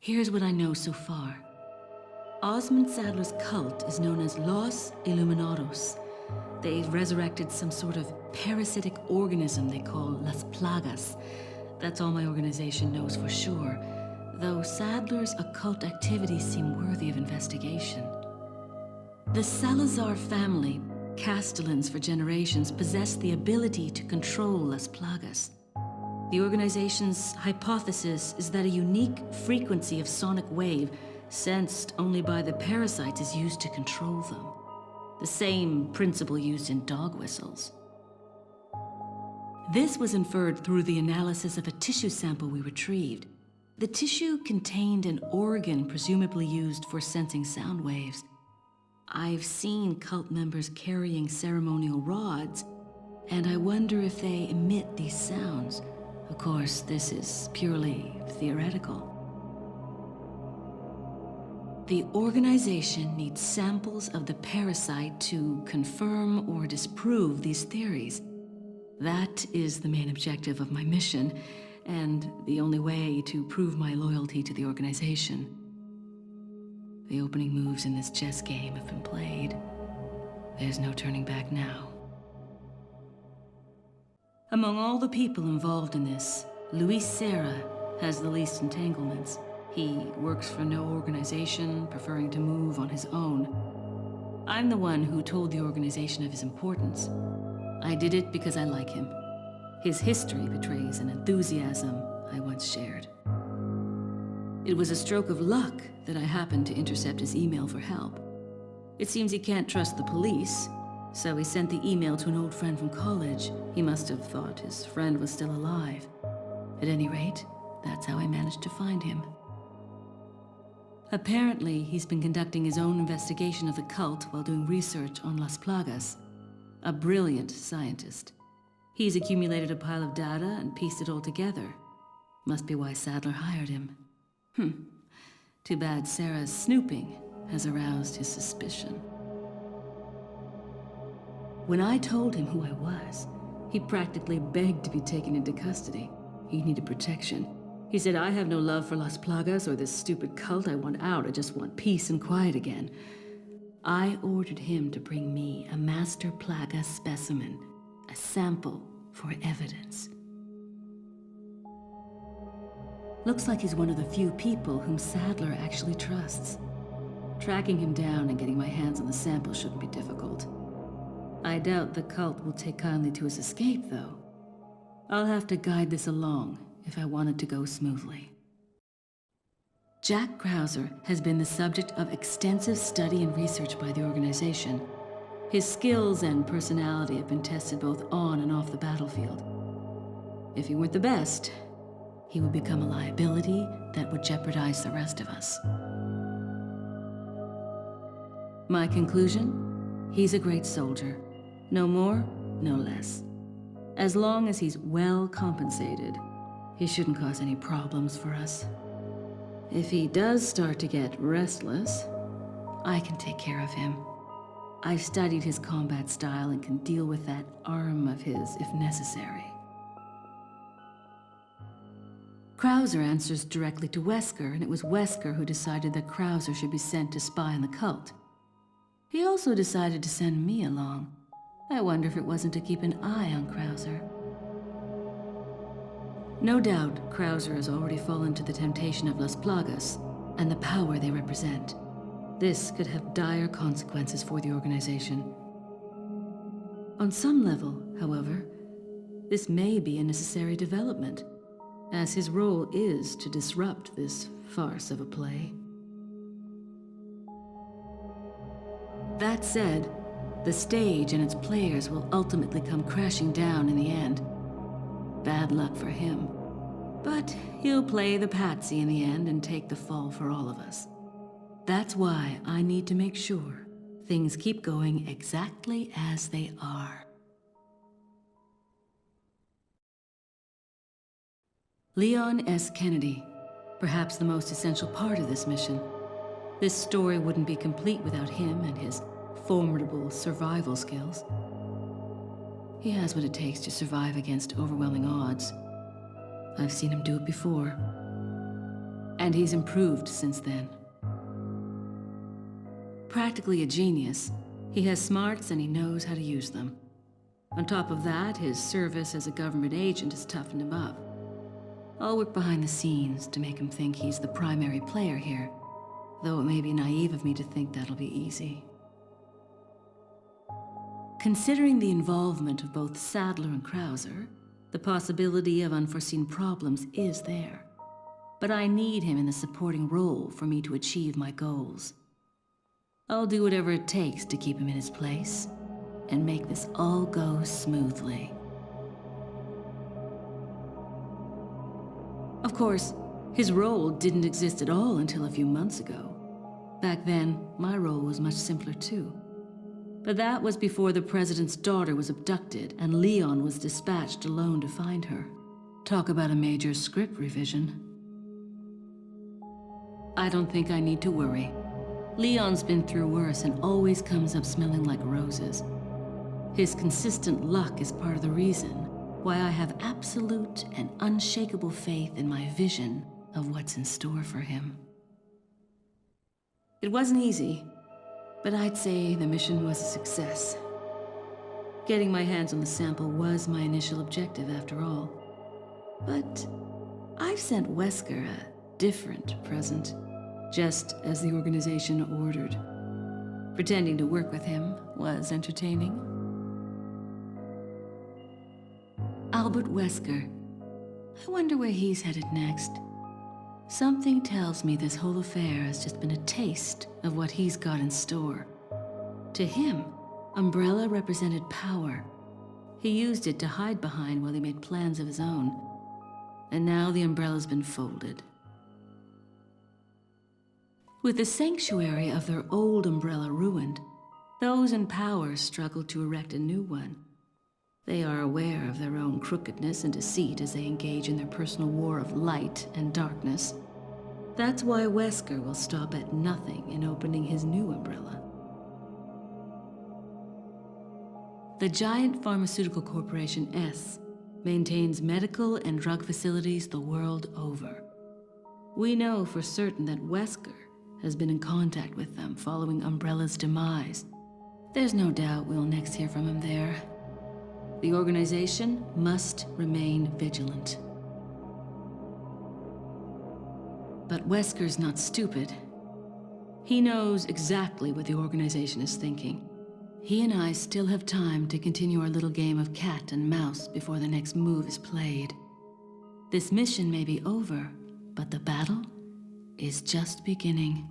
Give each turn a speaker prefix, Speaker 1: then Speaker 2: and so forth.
Speaker 1: Here's what I know so far. Osmond Saddler's cult is known as Los Illuminados. They've resurrected some sort of parasitic organism they call Las Plagas. That's all my organization knows for sure, though Saddler's occult activities seem worthy of investigation. The Salazar family, Castellans for generations, possessed the ability to control Las Plagas. The organization's hypothesis is that a unique frequency of sonic wave, sensed only by the parasites, is used to control them. The same principle used in dog whistles. This was inferred through the analysis of a tissue sample we retrieved. The tissue contained an organ presumably used for sensing sound waves. I've seen cult members carrying ceremonial rods, and I wonder if they emit these sounds. Of course, this is purely theoretical. The organization needs samples of the parasite to confirm or disprove these theories. That is the main objective of my mission, and the only way to prove my loyalty to the organization. The opening moves in this chess game have been played. There's no turning back now. Among all the people involved in this, Luis Serra has the least entanglements. He works for no organization, preferring to move on his own. I'm the one who told the organization of his importance. I did it because I like him. His history betrays an enthusiasm I once shared. It was a stroke of luck that I happened to intercept his email for help. It seems he can't trust the police, so he sent the email to an old friend from college. He must have thought his friend was still alive. At any rate, that's how I managed to find him. Apparently, he's been conducting his own investigation of the cult while doing research on Las Plagas. A brilliant scientist. He's accumulated a pile of data and pieced it all together. Must be why Saddler hired him. Too bad Sarah's snooping has aroused his suspicion. When I told him who I was, he practically begged to be taken into custody. He needed protection. He said, "I have no love for Las Plagas or this stupid cult. I want out. I just want peace and quiet again." I ordered him to bring me a Master Plaga specimen, a sample for evidence. Looks like he's one of the few people whom Saddler actually trusts. Tracking him down and getting my hands on the sample shouldn't be difficult. I doubt the cult will take kindly to his escape, though. I'll have to guide this along if I want it to go smoothly. Jack Krauser has been the subject of extensive study and research by the organization. His skills and personality have been tested both on and off the battlefield. If he weren't the best, he would become a liability that would jeopardize the rest of us. My conclusion? He's a great soldier. No more, no less. As long as he's well compensated, he shouldn't cause any problems for us. If he does start to get restless, I can take care of him. I've studied his combat style and can deal with that arm of his if necessary. Krauser answers directly to Wesker, and it was Wesker who decided that Krauser should be sent to spy on the cult. He also decided to send me along. I wonder if it wasn't to keep an eye on Krauser. No doubt, Krauser has already fallen to the temptation of Las Plagas and the power they represent. This could have dire consequences for the organization. On some level, however, this may be a necessary development, as his role is to disrupt this farce of a play. That said, the stage and its players will ultimately come crashing down in the end. Bad luck for him. But he'll play the patsy in the end and take the fall for all of us. That's why I need to make sure things keep going exactly as they are. Leon S. Kennedy, perhaps the most essential part of this mission. This story wouldn't be complete without him and his formidable survival skills. He has what it takes to survive against overwhelming odds. I've seen him do it before. And he's improved since then. Practically a genius, he has smarts and he knows how to use them. On top of that, his service as a government agent has toughened him up. I'll work behind the scenes to make him think he's the primary player here, though it may be naive of me to think that'll be easy. Considering the involvement of both Sadler and Krauser, the possibility of unforeseen problems is there. But I need him in the supporting role for me to achieve my goals. I'll do whatever it takes to keep him in his place and make this all go smoothly. Of course, his role didn't exist at all until a few months ago. Back then, my role was much simpler too. But that was before the president's daughter was abducted and Leon was dispatched alone to find her. Talk about a major script revision. I don't think I need to worry. Leon's been through worse and always comes up smelling like roses. His consistent luck is part of the reason why I have absolute and unshakable faith in my vision of what's in store for him. It wasn't easy, but I'd say the mission was a success. Getting my hands on the sample was my initial objective after all. But I've sent Wesker a different present, just as the organization ordered. Pretending to work with him was entertaining. Albert Wesker. I wonder where he's headed next. Something tells me this whole affair has just been a taste of what he's got in store. To him, Umbrella represented power. He used it to hide behind while he made plans of his own. And now the Umbrella's been folded. With the sanctuary of their old Umbrella ruined, those in power struggle to erect a new one. They are aware of their own crookedness and deceit as they engage in their personal war of light and darkness. That's why Wesker will stop at nothing in opening his new Umbrella. The giant pharmaceutical corporation S maintains medical and drug facilities the world over. We know for certain that Wesker has been in contact with them following Umbrella's demise. There's no doubt we'll next hear from him there. The organization must remain vigilant. But Wesker's not stupid. He knows exactly what the organization is thinking. He and I still have time to continue our little game of cat and mouse before the next move is played. This mission may be over, but the battle is just beginning.